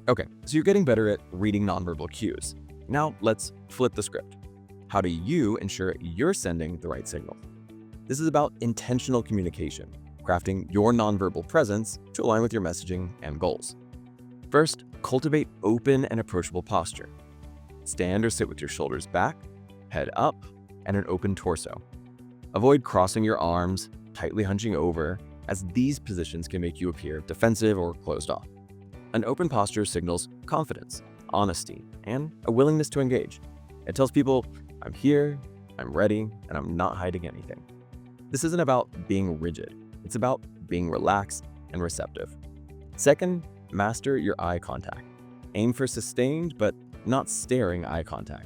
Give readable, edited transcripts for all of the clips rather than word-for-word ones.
Okay, so you're getting better at reading nonverbal cues. Now let's flip the script. How do you ensure you're sending the right signal? This is about intentional communication, crafting your nonverbal presence to align with your messaging and goals. First, cultivate open and approachable posture. Stand or sit with your shoulders back, head up, and an open torso. Avoid crossing your arms, tightly hunching over, as these positions can make you appear defensive or closed off. An open posture signals confidence, honesty, and a willingness to engage. It tells people, I'm here, I'm ready, and I'm not hiding anything. This isn't about being rigid. It's about being relaxed and receptive. Second, master your eye contact. Aim for sustained but not staring eye contact.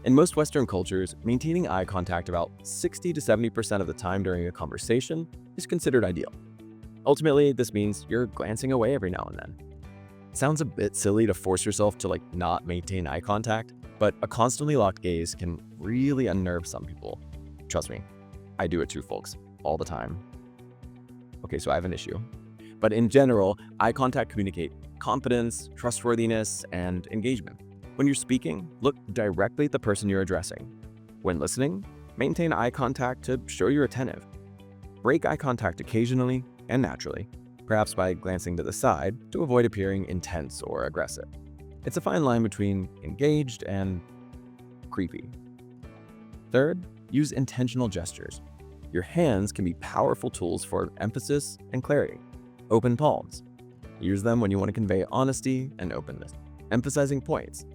In most Western cultures, maintaining eye contact about 60 to 70% of the time during a conversation is considered ideal. Ultimately, this means you're glancing away every now and then. It sounds a bit silly to force yourself to not maintain eye contact, but a constantly locked gaze can really unnerve some people. Trust me, I do it too, folks, all the time. Okay, so I have an issue. But in general, eye contact communicates confidence, trustworthiness, and engagement. When you're speaking, look directly at the person you're addressing. When listening, maintain eye contact to show you're attentive. Break eye contact occasionally and naturally, perhaps by glancing to the side to avoid appearing intense or aggressive. It's a fine line between engaged and creepy. Third, use intentional gestures. Your hands can be powerful tools for emphasis and clarity. Open palms. Use them when you want to convey honesty and openness. Emphasizing points.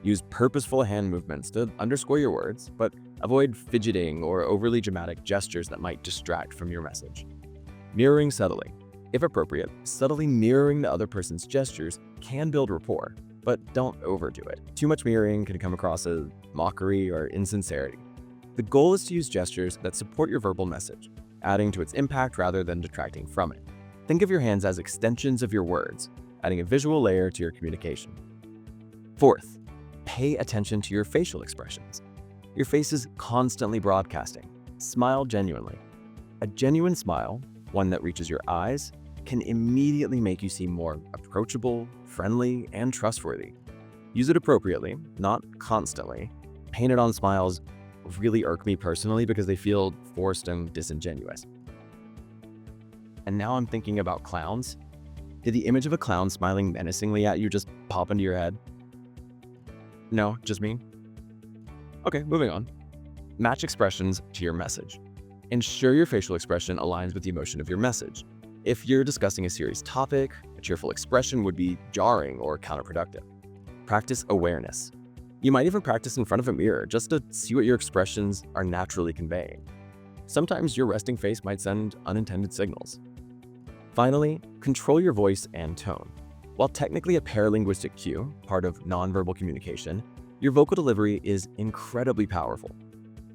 Use purposeful hand movements to underscore your words, but avoid fidgeting or overly dramatic gestures that might distract from your message. Mirroring subtly. If appropriate, subtly mirroring the other person's gestures can build rapport, but don't overdo it. Too much mirroring can come across as mockery or insincerity. The goal is to use gestures that support your verbal message, adding to its impact rather than detracting from it. Think of your hands as extensions of your words, adding a visual layer to your communication. Fourth, pay attention to your facial expressions. Your face is constantly broadcasting. Smile genuinely. A genuine smile, one that reaches your eyes, can immediately make you seem more approachable, friendly, and trustworthy. Use it appropriately, not constantly. Painted-on smiles really irk me personally because they feel forced and disingenuous. And now I'm thinking about clowns. Did the image of a clown smiling menacingly at you just pop into your head? No, just me? Okay, moving on. Match expressions to your message. Ensure your facial expression aligns with the emotion of your message. If you're discussing a serious topic, a cheerful expression would be jarring or counterproductive. Practice awareness. You might even practice in front of a mirror just to see what your expressions are naturally conveying. Sometimes your resting face might send unintended signals. Finally, control your voice and tone. While technically a paralinguistic cue, part of nonverbal communication, your vocal delivery is incredibly powerful.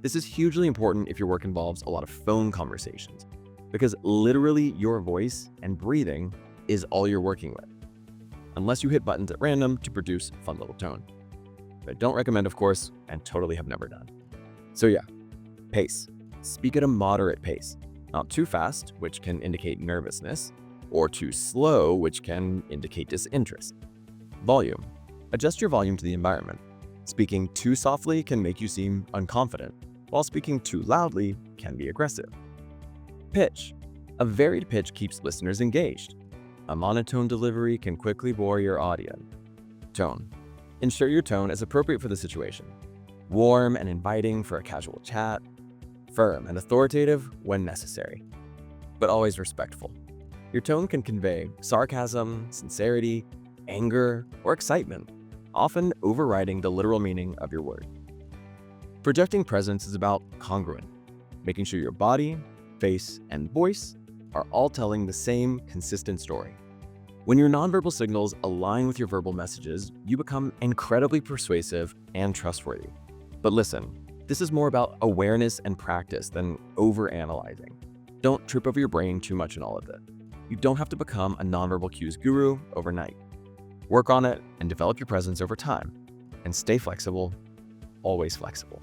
This is hugely important if your work involves a lot of phone conversations, because literally your voice and breathing is all you're working with, unless you hit buttons at random to produce a fun little tone. But I don't recommend, of course, and totally have never done. So yeah, pace. Speak at a moderate pace, not too fast, which can indicate nervousness, or too slow, which can indicate disinterest. Volume. Adjust your volume to the environment. Speaking too softly can make you seem unconfident, while speaking too loudly can be aggressive. Pitch. A varied pitch keeps listeners engaged. A monotone delivery can quickly bore your audience. Tone. Ensure your tone is appropriate for the situation. Warm and inviting for a casual chat. Firm and authoritative when necessary, but always respectful. Your tone can convey sarcasm, sincerity, anger, or excitement, often overriding the literal meaning of your word. Projecting presence is about congruent, making sure your body, face, and voice are all telling the same consistent story. When your nonverbal signals align with your verbal messages, you become incredibly persuasive and trustworthy. But listen, this is more about awareness and practice than overanalyzing. Don't trip over your brain too much in all of it. You don't have to become a nonverbal cues guru overnight. Work on it and develop your presence over time. And stay flexible, always flexible.